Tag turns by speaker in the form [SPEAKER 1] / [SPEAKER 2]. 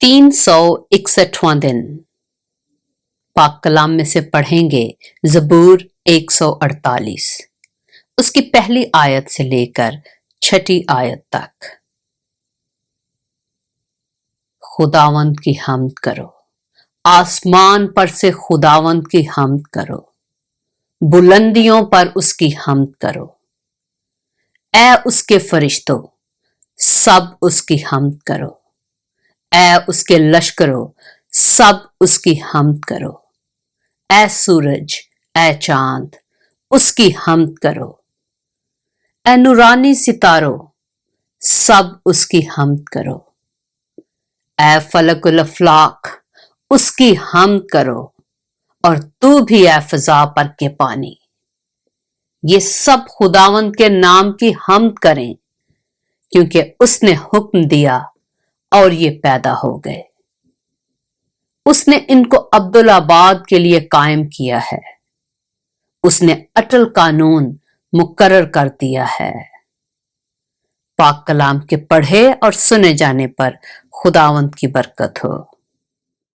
[SPEAKER 1] 361वां दिन पाक कलाम में से पढ़ेंगे ज़बूर 148 उसकी पहली आयत से लेकर 6ठी आयत तक। खुदावंद की हम्द करो, आसमान पर से खुदावंद की हम्द करो, बुलंदियों पर उसकी हम्द करो। ऐ उसके फरिश्तों, सब उसकी हम्द करो। ऐ उसके लश्करों, सब उसकी हम्द करो। ऐ सूरज, ऐ चांद, उसकी हम्द करो। ऐ नूरानी सितारों, सब उसकी हम्द करो। ऐ फलकुल अफलाक, उसकी हम्द करो। और तू भी ऐ फिजा पर के पानी, ये सब खुदावंद के नाम की हम्द करें, क्योंकि उसने हुक्म दिया और ये पैदा हो गए। उसने इनको अब्दुल-आबाद के लिए कायम किया है, उसने अटल कानून मुकर्रर कर दिया है। पाक कलाम के पढ़े और सुने जाने पर खुदावंद की बरकत हो।